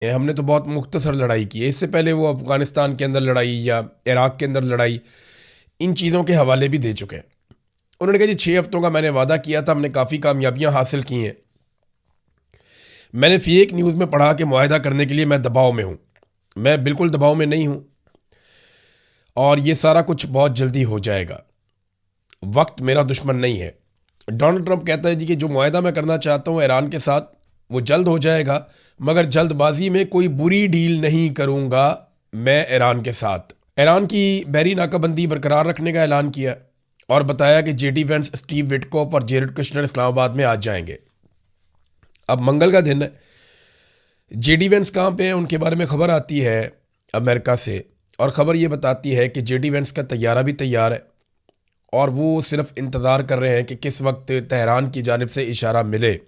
हमने तो बहुत मुख्तसर लड़ाई की है। इससे पहले वो अफ़गानिस्तान के अंदर लड़ाई या इराक़ के अंदर लड़ाई, इन चीज़ों के हवाले भी दे चुके हैं। उन्होंने कहा जी 6 हफ्तों का मैंने वादा किया था, हमने काफ़ी कामयाबियाँ हासिल की हैं। मैंने फेक न्यूज़ में पढ़ा कि मुआहदा करने के लिए मैं दबाव में हूँ। मैं बिल्कुल दबाव में नहीं हूँ और ये सारा कुछ बहुत जल्दी हो जाएगा। वक्त मेरा दुश्मन नहीं है। डोनाल्ड ट्रंप कहता है जी कि जो मुआहदा मैं करना चाहता हूँ ईरान के साथ वो जल्द हो जाएगा, मगर जल्दबाजी में कोई बुरी डील नहीं करूँगा मैं ईरान के साथ। ईरान की बहरी नाकाबंदी बरकरार रखने का ऐलान किया और बताया कि जेडी वेंस, स्टीव विटकॉफ और जेरेड कुशनर इस्लामाबाद में आज जाएंगे। अब मंगल का दिन है। जेडी वेंस कहाँ पे हैं उनके बारे में खबर आती है अमेरिका से, और ख़बर ये बताती है कि जेडी वेंस का तैयारा भी तैयार है और वो सिर्फ इंतज़ार कर रहे हैं कि किस वक्त तेहरान की जानिब से इशारा मिले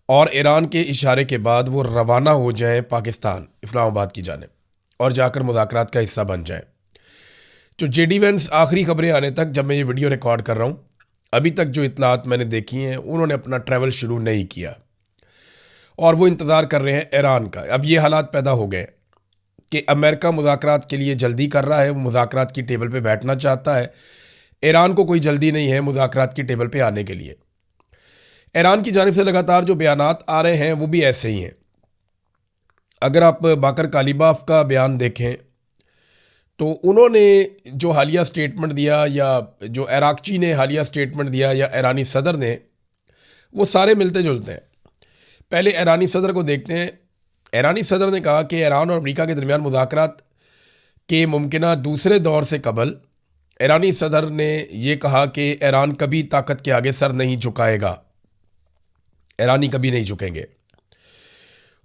और ईरान के इशारे के बाद वो रवाना हो जाएं पाकिस्तान, इस्लामाबाद की जानिब, और जाकर मुज़ाकरात का हिस्सा बन जाएं। जो जेडी वेंस आखिरी खबरें आने तक, जब मैं ये वीडियो रिकॉर्ड कर रहा हूँ, अभी तक जो इतलात मैंने देखी हैं, उन्होंने अपना ट्रैवल शुरू नहीं किया और वो इंतज़ार कर रहे हैं ईरान का। अब ये हालात पैदा हो गए कि अमेरिका मुज़ाकरात के लिए जल्दी कर रहा है, वो मुज़ाकरात की टेबल पे बैठना चाहता है। ईरान को कोई जल्दी नहीं है मुज़ाकरात की टेबल पे आने के लिए। ईरान की जानिब से लगातार जो बयानात आ रहे हैं वो भी ऐसे ही हैं। अगर आप बाकर कालिबाफ का बयान देखें तो उन्होंने जो हालिया स्टेटमेंट दिया, या जो इराक़ची ने हालिया स्टेटमेंट दिया, या ईरानी सदर ने, वो सारे मिलते जुलते हैं। पहले ईरानी सदर को देखते हैं। ईरानी सदर ने कहा कि ईरान और अमेरिका के दरमियान मुज़ाकरात के मुमकिना दूसरे दौर से कबल ईरानी सदर ने यह कहा कि ईरान कभी ताकत के आगे सर नहीं झुकाएगा, ईरानी कभी नहीं झुकेंगे।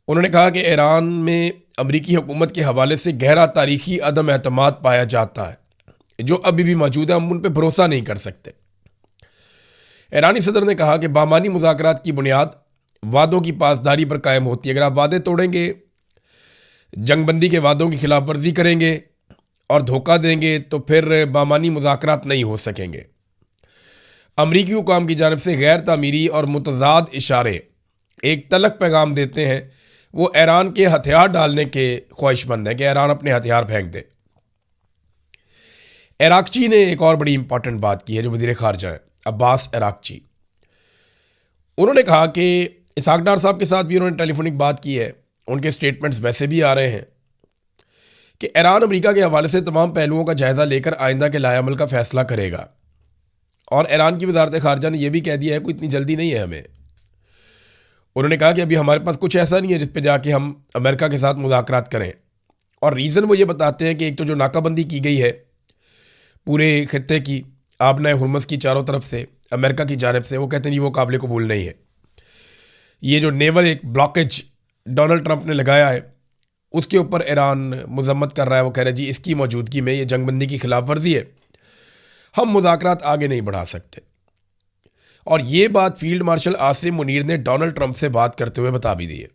उन्होंने कहा कि ईरान में अमरीकी हुकूमत के हवाले से गहरा तारीखी अदम एतमाद पाया जाता है जो अभी भी मौजूद है, हम उन पर भरोसा नहीं कर सकते। ईरानी सदर ने कहा कि बामानी मुज़ाकरात की बुनियाद वादों की पासदारी पर कायम होती है। अगर आप वादे तोड़ेंगे, जंगबंदी के वादों की खिलाफ वर्जी करेंगे और धोखा देंगे तो फिर बामानी मुज़ाकरात नहीं हो सकेंगे। अमरीकी हुकाम की जानिब से गैर तामीरी और मुतज़ाद इशारे एक तलक पैगाम देते हैं। वो ईरान के हथियार डालने के ख्वाहिशमंद है कि ईरान अपने हथियार फेंक दे। इराक़ची ने एक और बड़ी इंपॉर्टेंट बात की है, जो वज़ीर ख़ारजा है अब्बास इराक़ची। उन्होंने कहा कि इसहाक डार साहब के साथ भी उन्होंने टेलीफोनिक बात की है, उनके स्टेटमेंट्स वैसे भी आ रहे हैं कि ईरान अमेरिका के हवाले से तमाम पहलुओं का जायज़ा लेकर आइंदा के लाएअमल का फ़ैसला करेगा। और ईरान की वज़ारत ख़ारजा ने यह भी कह दिया है कोई इतनी जल्दी नहीं है हमें। उन्होंने कहा कि अभी हमारे पास कुछ ऐसा नहीं है जिस पे जाके हम अमेरिका के साथ मुज़ाकरात करें। और रीज़न वो ये बताते हैं कि एक तो जो नाकाबंदी की गई है पूरे खित्ते की, आबना हुर्मुज़ की चारों तरफ से अमेरिका की जानिब से, वो कहते हैं वो काबिल कबूल नहीं है। ये जो नेवल एक ब्लॉकेज डोनाल्ड ट्रंप ने लगाया है उसके ऊपर ईरान मजम्मत कर रहा है। वो कह रहा है जी इसकी मौजूदगी में ये जंगबंदी की खिलाफ वर्जी है, हम मुज़ाकरात आगे नहीं बढ़ा सकते। और ये बात फील्ड मार्शल आसिम मुनीर ने डोनाल्ड ट्रंप से बात करते हुए बता भी दी है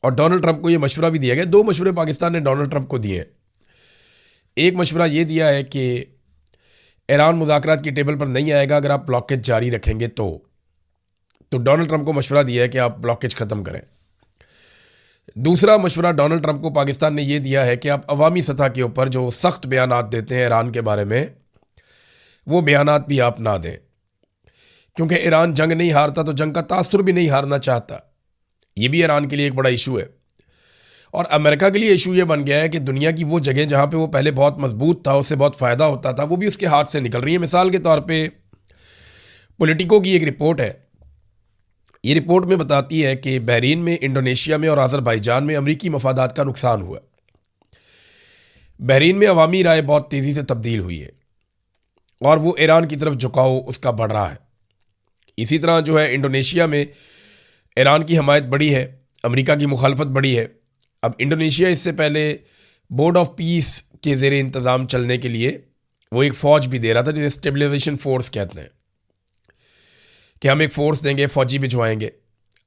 और डोनाल्ड ट्रंप को ये मशवरा भी दिया गया। 2 मशवरे पाकिस्तान ने डोनाल्ड ट्रंप को दिए हैं। एक मशवरा ये दिया है कि ईरान मुज़ाकरात की टेबल पर नहीं आएगा अगर आप ब्लॉकेज जारी रखेंगे तो डोनाल्ड ट्रंप को मशवरा दिया है कि आप ब्लॉकेज ख़त्म करें। दूसरा मशवरा डोनाल्ड ट्रंप को पाकिस्तान ने यह दिया है कि आप अवामी सतह के ऊपर जो सख्त बयानात देते हैं ईरान के बारे में, वो बयानात भी आप ना दें, क्योंकि ईरान जंग नहीं हारता तो जंग का तासुर भी नहीं हारना चाहता। ये भी ईरान के लिए एक बड़ा इशू है। और अमेरिका के लिए इशू ये बन गया है कि दुनिया की वो जगह जहाँ पे वो पहले बहुत मजबूत था, उससे बहुत फ़ायदा होता था, वो भी उसके हाथ से निकल रही है। मिसाल के तौर पे पॉलिटिको की एक रिपोर्ट है। ये रिपोर्ट में बताती है कि बहरीन में, इंडोनेशिया में और अज़रबैजान में अमरीकी मफादात का नुकसान हुआ। बहरीन में अवामी राय बहुत तेज़ी से तब्दील हुई है और वो ईरान की तरफ झुकाव उसका बढ़ रहा है। इसी तरह जो है इंडोनेशिया में ईरान की हमायत बढ़ी है, अमेरिका की मुखालफत बढ़ी है। अब इंडोनेशिया इससे पहले बोर्ड ऑफ पीस के ज़ेर इंतज़ाम चलने के लिए वो एक फ़ौज भी दे रहा था, जिसे स्टेबलाइजेशन फ़ोर्स कहते हैं, कि हम एक फ़ोर्स देंगे, फ़ौजी भिजवाएंगे।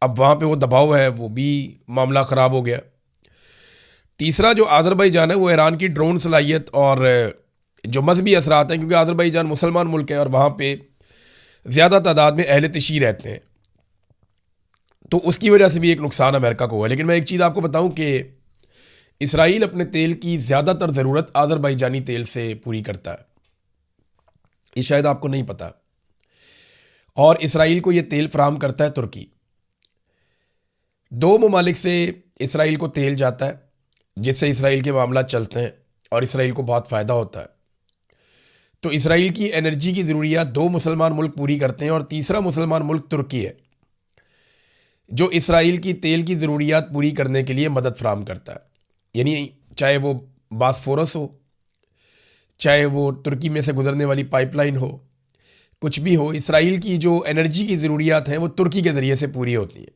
अब वहाँ पे वो दबाव है, वो भी मामला ख़राब हो गया। तीसरा जो अज़रबैजान है वो ईरान की ड्रोन सलाहियत और जो मजहबी असरात हैं, क्योंकि अज़रबैजान मुसलमान मुल्क है और वहाँ पे ज़्यादा तादाद में अहले तशी रहते हैं, तो उसकी वजह से भी एक नुकसान अमेरिका को हुआ। लेकिन मैं एक चीज़ आपको बताऊं कि इसराइल अपने तेल की ज़्यादातर ज़रूरत आज़रबाईजानी तेल से पूरी करता है, ये शायद आपको नहीं पता। और इसराइल को ये तेल फराहम करता है तुर्की। 2 ममालिक से इसराइल को तेल जाता है, जिससे इसराइल के मामला चलते हैं और इसराइल को बहुत फ़ायदा होता है। तो इसराइल की एनर्जी की ज़रूरियात 2 मुसलमान मुल्क पूरी करते हैं और तीसरा मुसलमान मुल्क तुर्की है, जो इसराइल की तेल की ज़रूरियात पूरी करने के लिए मदद फराहम करता है। यानी चाहे वो बास्फोरस हो, चाहे वो तुर्की में से गुजरने वाली पाइपलाइन हो, कुछ भी हो, इसराइल की जो एनर्जी की ज़रूरियात हैं वो तुर्की के ज़रिए से पूरी होती हैं।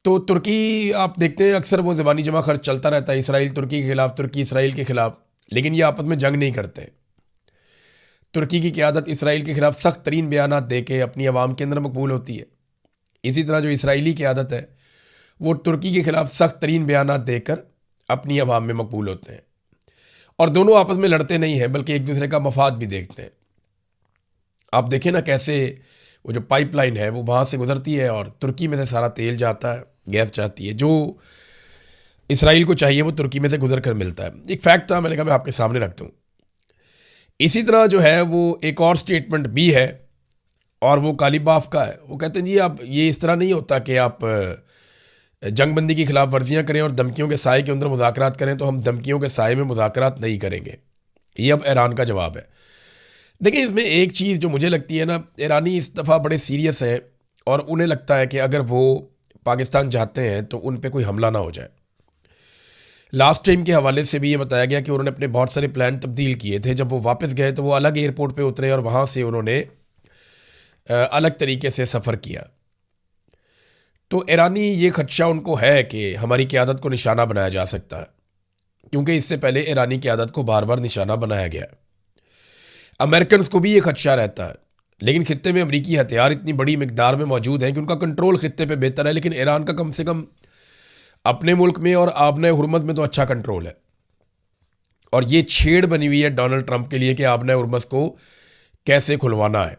तो तुर्की आप देखते हैं अक्सर वो ज़बानी जमा खर्च चलता रहता है, इसराइल तुर्की के ख़िलाफ़, तुर्की इसराइल के ख़िलाफ़, लेकिन ये आपस में जंग नहीं करते। तुर्की की क़यादत इसराइल के ख़िलाफ़ सख्त तरीन बयानात दे के अपनी आवाम के अंदर मकबूल होती है। इसी तरह जो इसराइली क़यादत है वो तुर्की के ख़िलाफ़ सख्त तरीन बयानात देकर अपनी आवाम में मकबूल होते हैं। और दोनों आपस में लड़ते नहीं हैं, बल्कि एक दूसरे का मफाद भी देखते हैं। आप देखें ना कैसे वो जो पाइपलाइन है वो वहाँ से गुजरती है और तुर्की में से सारा तेल जाता है, गैस जाती है, जो इसराइल को चाहिए वो तुर्की में से गुजर कर मिलता है। एक फैक्ट था, मैंने कहा मैं आपके सामने रखता हूँ। इसी तरह जो है वो एक और स्टेटमेंट भी है और वो कालीबाफ का है। वो कहते हैं जी आप ये इस तरह नहीं होता कि आप जंगबंदी की खिलाफ वर्जियाँ करें और धमकियों के साए के अंदर मुज़ाकरात करें, तो हम धमकियों के साए में मुज़ाकरात नहीं करेंगे। ये अब ईरान का जवाब है। देखिए इसमें एक चीज़ जो मुझे लगती है ना, ईरानी इस दफ़ा बड़े सीरियस हैं और उन्हें लगता है कि अगर वो पाकिस्तान जाते हैं तो उन पे कोई हमला ना हो जाए। लास्ट टाइम के हवाले से भी ये बताया गया कि उन्होंने अपने बहुत सारे प्लान तब्दील किए थे। जब वो वापस गए तो वो अलग एयरपोर्ट पे उतरे और वहाँ से उन्होंने अलग तरीके से सफ़र किया। तो ईरानी ये खदशा उनको है कि हमारी क़यादत को निशाना बनाया जा सकता है, क्योंकि इससे पहले ईरानी क़यादत को बार बार निशाना बनाया गया। अमेरिकन को भी ये खदशा रहता है, लेकिन खित्ते में अमरीकी हथियार इतनी बड़ी मिकदार में मौजूद हैं कि उनका कंट्रोल खित्ते पे बेहतर है। लेकिन ईरान का कम से कम अपने मुल्क में और आबने हुर्मत में तो अच्छा कंट्रोल है। और ये छेड़ बनी हुई है डोनाल्ड ट्रंप के लिए कि आबने हुर्मत को कैसे खुलवाना है।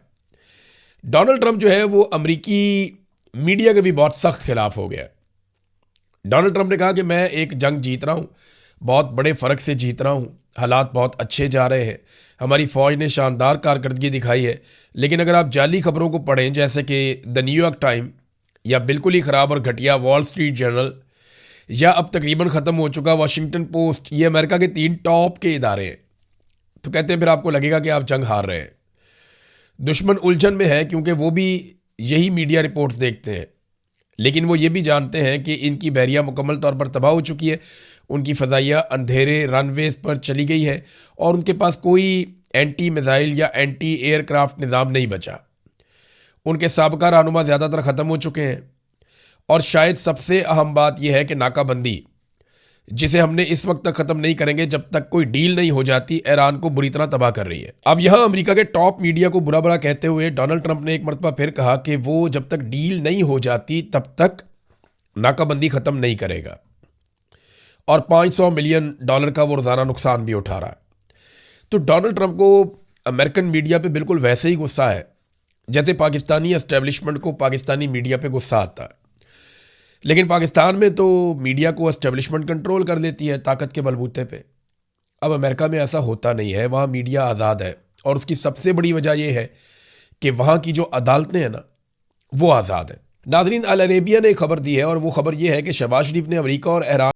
डोनाल्ड ट्रंप जो है वो अमरीकी मीडिया के भी बहुत सख्त खिलाफ हो गया। डोनाल्ड ट्रंप ने कहा कि मैं एक जंग जीत रहा हूँ, बहुत बड़े फ़र्क से जीत रहा हूँ, हालात बहुत अच्छे जा रहे हैं, हमारी फ़ौज ने शानदार कारकर्दगी दिखाई है। लेकिन अगर आप जाली खबरों को पढ़ें, जैसे कि द न्यूयॉर्क टाइम या बिल्कुल ही ख़राब और घटिया वॉल स्ट्रीट जर्नल या अब तकरीबन ख़त्म हो चुका वाशिंगटन पोस्ट, ये अमेरिका के 3 टॉप के इदारे हैं, तो कहते हैं फिर आपको लगेगा कि आप जंग हार रहे हैं। दुश्मन उलझन में है क्योंकि वो भी यही मीडिया रिपोर्ट्स देखते हैं, लेकिन वो ये भी जानते हैं कि इनकी बहरिया मुकम्मल तौर पर तबाह हो चुकी है, उनकी फ़ज़ाइया अंधेरे रनवेज पर चली गई है और उनके पास कोई एंटी मिज़ाइल या एंटी एयरक्राफ्ट निज़ाम नहीं बचा। उनके साबका रहनुमा ज़्यादातर ख़त्म हो चुके हैं। और शायद सबसे अहम बात यह है कि नाकाबंदी, जिसे हमने इस वक्त तक ख़त्म नहीं करेंगे जब तक कोई डील नहीं हो जाती, ईरान को बुरी तरह तबाह कर रही है। अब यहाँ अमेरिका के टॉप मीडिया को बुरा बुरा कहते हुए डोनाल्ड ट्रंप ने एक मरतबा फिर कहा कि वो जब तक डील नहीं हो जाती तब तक नाकाबंदी ख़त्म नहीं करेगा और $500 मिलियन का वो रोज़ाना नुकसान भी उठा रहा है। तो डोनाल्ड ट्रंप को अमेरिकन मीडिया पे बिल्कुल वैसे ही गुस्सा है जैसे पाकिस्तानी एस्टेब्लिशमेंट को पाकिस्तानी मीडिया पे गुस्सा आता है। लेकिन पाकिस्तान में तो मीडिया को एस्टेब्लिशमेंट कंट्रोल कर लेती है ताकत के बलबूते पे। अब अमेरिका में ऐसा होता नहीं है, वहाँ मीडिया आज़ाद है और उसकी सबसे बड़ी वजह यह है कि वहाँ की जो अदालतें हैं ना वो आज़ाद हैं। नाज़रीन, अल अरेबिया ने एक खबर दी है और वो खबर ये है कि शहबाज शरीफ ने अमेरिका और ईरान